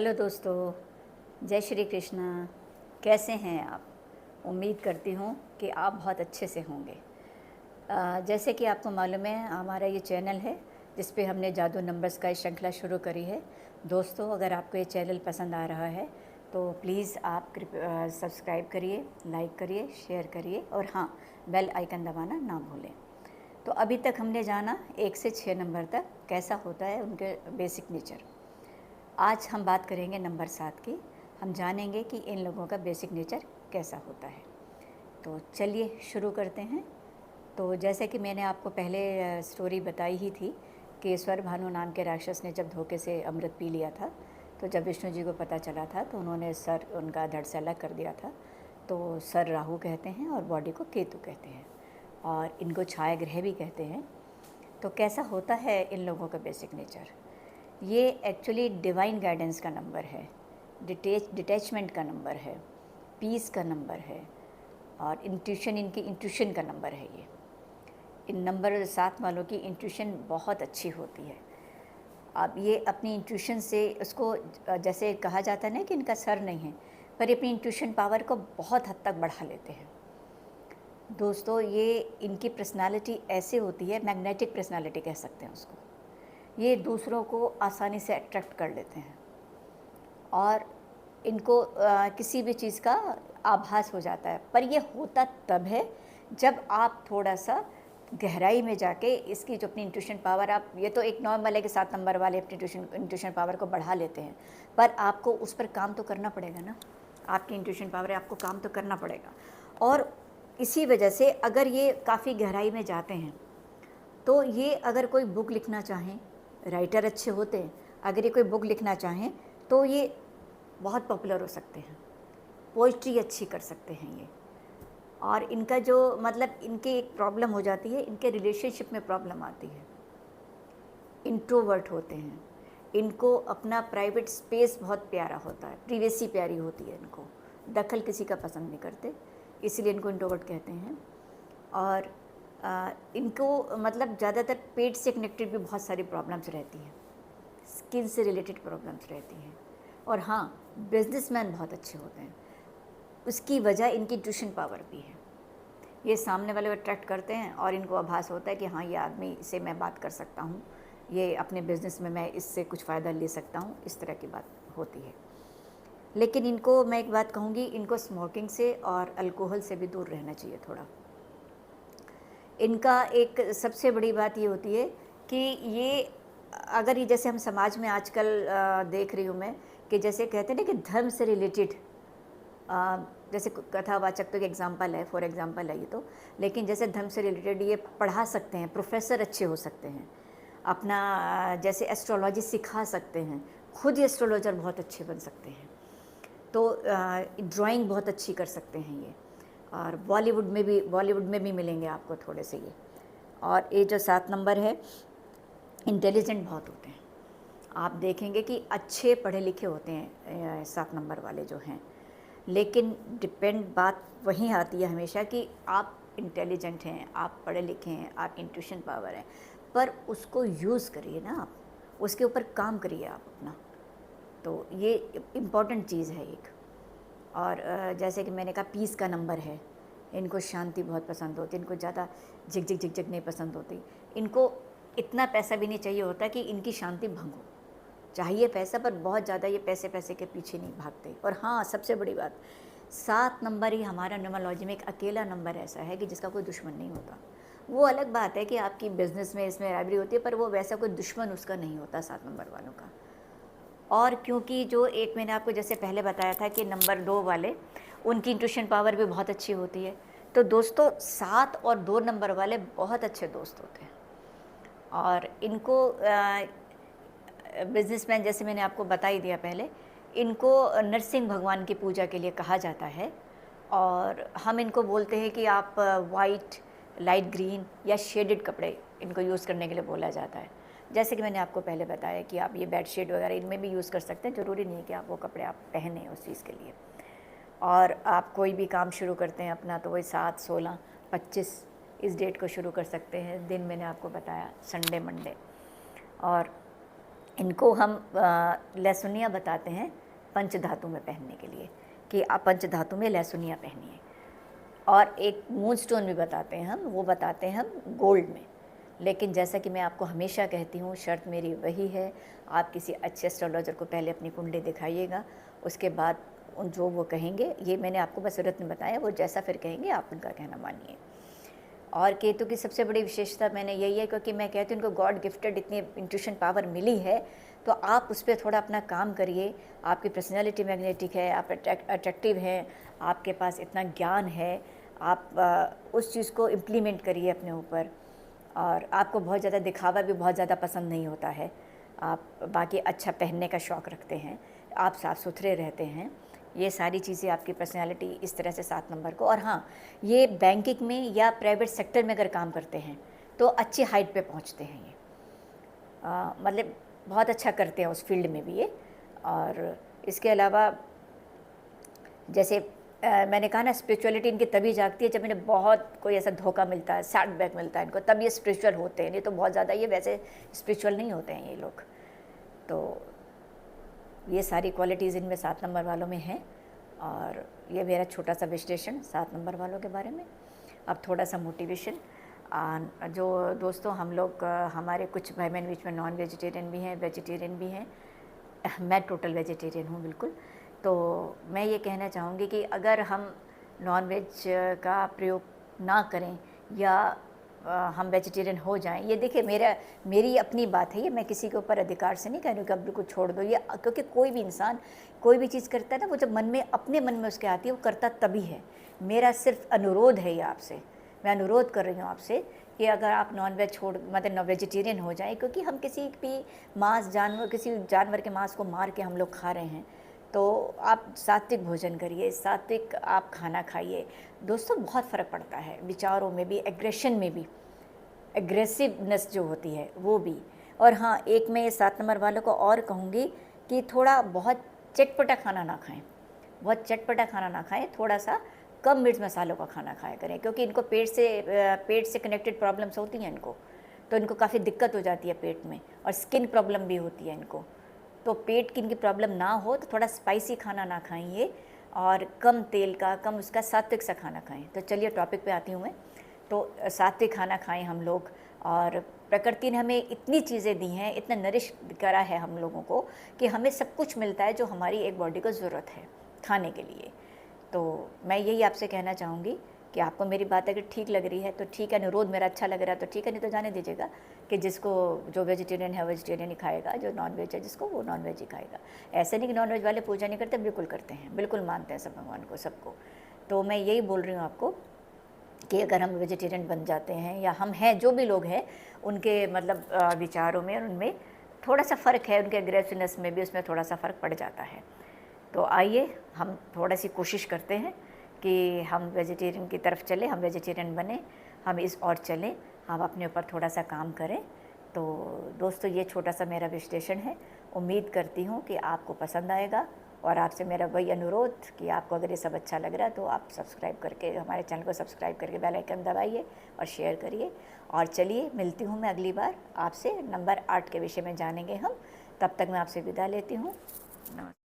Hello दोस्तों, जय श्री कृष्णा। कैसे हैं आप? उम्मीद करती हूँ कि आप बहुत अच्छे से होंगे। जैसे कि आपको मालूम है, हमारा ये चैनल है जिस पे हमने जादू नंबर्स का श्रृंखला शुरू करी है। दोस्तों, अगर आपको ये चैनल पसंद आ रहा है तो प्लीज़ आप सब्सक्राइब करिए, लाइक करिए, शेयर करिए और हाँ, बेल आइकन दबाना ना भूलें। तो अभी तक हमने जाना 1 से 6 नंबर तक कैसा होता है उनके बेसिक नेचर। आज हम बात करेंगे नंबर 7 की। हम जानेंगे कि इन लोगों का बेसिक नेचर कैसा होता है। तो चलिए शुरू करते हैं। तो जैसे कि मैंने आपको पहले स्टोरी बताई ही थी कि स्वर भानु नाम के राक्षस ने जब धोखे से अमृत पी लिया था, तो जब विष्णु जी को पता चला था तो उन्होंने सर उनका धड़ से अलग कर दिया था। तो सर राहु कहते हैं और बॉडी को केतु कहते हैं और इनको छाया ग्रह भी कहते हैं। तो कैसा होता है इन लोगों का बेसिक नेचर? ये एक्चुअली डिवाइन गाइडेंस का नंबर है, डिटैचमेंट का नंबर है, पीस का नंबर है और इंट्यूशन, इनकी इंट्यूशन का नंबर है। ये इन नंबर 7 वालों की इंट्यूशन बहुत अच्छी होती है। अब ये अपनी इंट्यूशन से उसको जैसे कहा जाता है ना कि इनका सर नहीं है, पर ये अपनी इंट्यूशन पावर को बहुत हद तक बढ़ा लेते हैं। दोस्तों, ये इनकी पर्सनालिटी ऐसे होती है, मैग्नेटिक पर्सनालिटी कह सकते हैं उसको। ये दूसरों को आसानी से अट्रैक्ट कर लेते हैं और इनको किसी भी चीज़ का आभास हो जाता है। पर ये होता तब है जब आप थोड़ा सा गहराई में जाके इसकी जो अपनी इंट्यूशन पावर, आप ये तो एक नॉर्मल है कि 7 नंबर वाले अपनी इंट्यूशन पावर को बढ़ा लेते हैं, पर आपको उस पर काम तो करना पड़ेगा ना। आपकी इंट्यूशन पावर है, आपको काम तो करना पड़ेगा। और इसी वजह से अगर ये काफ़ी गहराई में जाते हैं तो ये अगर कोई बुक लिखना चाहें, राइटर अच्छे होते हैं, अगर ये कोई बुक लिखना चाहें तो ये बहुत पॉपुलर हो सकते हैं, पोइट्री अच्छी कर सकते हैं ये। और इनका जो मतलब इनकी एक प्रॉब्लम हो जाती है, इनके रिलेशनशिप में प्रॉब्लम आती है। इंट्रोवर्ट होते हैं, इनको अपना प्राइवेट स्पेस बहुत प्यारा होता है, प्रिवेसी प्यारी होती है इनको, दखल किसी का पसंद नहीं करते, इसलिए इनको इंट्रोवर्ट कहते हैं। और इनको मतलब ज़्यादातर पेट से कनेक्टेड भी बहुत सारी प्रॉब्लम्स रहती हैं, स्किन से रिलेटेड प्रॉब्लम्स रहती हैं। और हाँ, बिजनेसमैन बहुत अच्छे होते हैं, उसकी वजह इनकी इंट्यूशन पावर भी है। ये सामने वाले को अट्रैक्ट करते हैं और इनको आभास होता है कि हाँ, ये आदमी से मैं बात कर सकता हूँ, ये अपने बिज़नेस में मैं इससे कुछ फ़ायदा ले सकता हूँ, इस तरह की बात होती है। लेकिन इनको मैं एक बात कहूँगी, इनको स्मोकिंग से और अल्कोहल से भी दूर रहना चाहिए थोड़ा। इनका एक सबसे बड़ी बात ये होती है कि ये अगर ये जैसे हम समाज में आजकल देख रही हूँ मैं कि जैसे कहते हैं ना कि धर्म से रिलेटेड, जैसे कथावाचक तो एक एग्जांपल है, फॉर एग्जांपल है ये तो, लेकिन जैसे धर्म से रिलेटेड ये पढ़ा सकते हैं, प्रोफेसर अच्छे हो सकते हैं, अपना जैसे एस्ट्रोलॉजी सिखा सकते हैं, खुद ही एस्ट्रोलॉजर बहुत अच्छे बन सकते हैं। तो ड्राइंग बहुत अच्छी कर सकते हैं ये। और बॉलीवुड में भी मिलेंगे आपको थोड़े से ये। और ये जो 7 नंबर है, इंटेलिजेंट बहुत होते हैं। आप देखेंगे कि अच्छे पढ़े लिखे होते हैं 7 नंबर वाले जो हैं, लेकिन बात वहीं आती है हमेशा कि आप इंटेलिजेंट हैं, आप पढ़े लिखे हैं, आप इंट्यूशन पावर है, पर उसको यूज़ करिए ना, आप उसके ऊपर काम करिए आप अपना। तो ये इम्पॉर्टेंट चीज़ है एक। और जैसे कि मैंने कहा, पीस का नंबर है, इनको शांति बहुत पसंद होती है, इनको ज़्यादा झिक नहीं पसंद होती। इनको इतना पैसा भी नहीं चाहिए होता कि इनकी शांति भंग हो। चाहिए पैसा, पर बहुत ज़्यादा ये पैसे के पीछे नहीं भागते। और हाँ, सबसे बड़ी बात, 7 नंबर ही हमारा न्यूमरोलॉजी में एक अकेला नंबर ऐसा है कि जिसका कोई दुश्मन नहीं होता। वो अलग बात है कि आपकी बिज़नेस में इसमें राइवरी होती है, पर वो वैसा कोई दुश्मन उसका नहीं होता 7 नंबर वालों का। और क्योंकि जो एक मैंने आपको जैसे पहले बताया था कि नंबर 2 वाले, उनकी इंट्यूशन पावर भी बहुत अच्छी होती है। तो दोस्तों, 7 और 2 नंबर वाले बहुत अच्छे दोस्त होते हैं। और इनको बिजनेसमैन, जैसे मैंने आपको बता ही दिया पहले, इनको नरसिंह भगवान की पूजा के लिए कहा जाता है। और हम इनको बोलते हैं कि आप वाइट, लाइट ग्रीन या शेडेड कपड़े इनको यूज़ करने के लिए बोला जाता है। जैसे कि मैंने आपको पहले बताया कि आप ये बेडशीट वगैरह इनमें भी यूज़ कर सकते हैं, ज़रूरी नहीं है कि आप वो कपड़े आप पहने उस चीज़ के लिए। और आप कोई भी काम शुरू करते हैं अपना, तो वही 7, 16, 25 इस डेट को शुरू कर सकते हैं। दिन मैंने आपको बताया संडे, मंडे। और इनको हम लहसुनिया बताते हैं पंचधातु में पहनने के लिए, कि आप पंचधातु में लहसुनिया पहनिए। और एक मून स्टोन भी बताते हैं हम, वो बताते हैं हम गोल्ड में। लेकिन जैसा कि मैं आपको हमेशा कहती हूँ, शर्त मेरी वही है, आप किसी अच्छे एस्ट्रोलॉजर को पहले अपनी कुंडली दिखाइएगा, उसके बाद जो वो कहेंगे, ये मैंने आपको बस सूरत में बताया, वो जैसा फिर कहेंगे आप उनका कहना मानिए। और केतु की सबसे बड़ी विशेषता मैंने यही है, क्योंकि मैं कहती हूँ उनको गॉड गिफ्टेड इतनी इंट्यूशन पावर मिली है, तो आप उस पर थोड़ा अपना काम करिए। आपकी पर्सनैलिटी मैग्नेटिक है, आप अट्रैक्टिव हैं, आपके पास इतना ज्ञान है, आप उस चीज़ को इम्प्लीमेंट करिए अपने ऊपर। और आपको बहुत ज़्यादा दिखावा भी बहुत ज़्यादा पसंद नहीं होता है, आप बाकी अच्छा पहनने का शौक़ रखते हैं, आप साफ़ सुथरे रहते हैं, ये सारी चीज़ें आपकी पर्सनैलिटी इस तरह से 7 नंबर को। और हाँ, ये बैंकिंग में या प्राइवेट सेक्टर में अगर काम करते हैं तो अच्छी हाइट पे पहुंचते हैं ये, मतलब बहुत अच्छा करते हैं उस फील्ड में भी ये। और इसके अलावा जैसे मैंने कहा ना, स्पिरिचुअलिटी इनकी तभी जागती है जब इन्हें बहुत कोई ऐसा धोखा मिलता है, सेटबैक मिलता है इनको, तब ये स्पिरिचुअल होते हैं, नहीं तो बहुत ज़्यादा ये वैसे स्पिरिचुअल नहीं होते हैं ये लोग। तो ये सारी क्वालिटीज़ इनमें 7 नंबर वालों में हैं। और ये मेरा छोटा सा विश्लेषण 7 नंबर वालों के बारे में। अब थोड़ा सा मोटिवेशन। जो दोस्तों हम लोग, हमारे कुछ भाई बहन बीच में नॉन वेजिटेरियन भी हैं, वेजिटेरियन भी हैं, मैं टोटल वेजिटेरियन हूँ बिल्कुल। तो मैं ये कहना चाहूँगी कि अगर हम नॉन वेज का प्रयोग ना करें या हम वेजिटेरियन हो जाएं, ये देखिए मेरी अपनी बात है, ये मैं किसी के ऊपर अधिकार से नहीं कह रही हूँ कि अब बिल्कुल छोड़ दो ये, क्योंकि कोई भी इंसान कोई भी चीज़ करता है ना, वो जब मन में, अपने मन में उसके आती है, वो करता तभी है। मेरा सिर्फ अनुरोध है ये आपसे, मैं अनुरोध कर रही हूँ आपसे कि अगर आप नॉन वेज छोड़, मतलब नॉन वेजिटेरियन हो जाए, क्योंकि हम किसी भी किसी जानवर के मांस को मार के हम लोग खा रहे हैं, तो आप सात्विक भोजन करिए, सात्विक आप खाना खाइए। दोस्तों बहुत फ़र्क पड़ता है विचारों में भी, एग्रेशन में भी, एग्रेसिवनेस जो होती है वो भी। और हाँ, एक मैं 7 नंबर वालों को और कहूँगी कि थोड़ा बहुत चटपटा खाना ना खाएं, बहुत चटपटा खाना ना खाएं, थोड़ा सा कम मिर्च मसालों का खाना खाया करें, क्योंकि इनको पेट से कनेक्टेड प्रॉब्लम्स होती हैं इनको, तो इनको काफ़ी दिक्कत हो जाती है पेट में, और स्किन प्रॉब्लम भी होती है इनको। तो पेट की इनकी प्रॉब्लम ना हो तो थोड़ा स्पाइसी खाना ना खाइए, और कम तेल का, कम उसका, सात्विक सा खाना खाएं। तो चलिए टॉपिक पे आती हूँ मैं। तो सात्विक खाना खाएं हम लोग, और प्रकृति ने हमें इतनी चीज़ें दी हैं, इतना नरिश करा है हम लोगों को, कि हमें सब कुछ मिलता है जो हमारी एक बॉडी को ज़रूरत है खाने के लिए। तो मैं यही आपसे कहना चाहूँगी कि आपको मेरी बात अगर ठीक लग रही है तो ठीक है, अनुरोध मेरा अच्छा लग रहा है तो ठीक है, नहीं तो जाने दीजिएगा, कि जिसको, जो वेजिटेरियन है वेजिटेरियन ही खाएगा, जो नॉन वेज है जिसको, वो नॉन वेज ही खाएगा। ऐसे नहीं कि नॉन वेज वाले पूजा नहीं करते, बिल्कुल करते हैं, बिल्कुल मानते हैं सब भगवान को, सबको। तो मैं यही बोल रही हूँ आपको कि अगर हम वेजिटेरियन बन जाते हैं, या हम हैं, जो भी लोग हैं, उनके मतलब विचारों में और उनमें थोड़ा सा फ़र्क है, उनके एग्रेसिवनेस में भी उसमें थोड़ा सा फ़र्क पड़ जाता है। तो आइए हम थोड़ा सी कोशिश करते हैं कि हम वेजिटेरियन की तरफ चलें, हम वेजिटेरियन बने, हम इस ओर चलें, हम अपने ऊपर थोड़ा सा काम करें। तो दोस्तों ये छोटा सा मेरा विश्लेषण है, उम्मीद करती हूँ कि आपको पसंद आएगा। और आपसे मेरा वही अनुरोध कि आपको अगर ये सब अच्छा लग रहा है तो आप सब्सक्राइब करके, हमारे चैनल को सब्सक्राइब करके बेल आइकन दबाइए और शेयर करिए। और चलिए मिलती हूँ मैं अगली बार आपसे, नंबर 8 के विषय में जानेंगे हम। तब तक मैं आपसे विदा लेती हूँ। नमस्कार।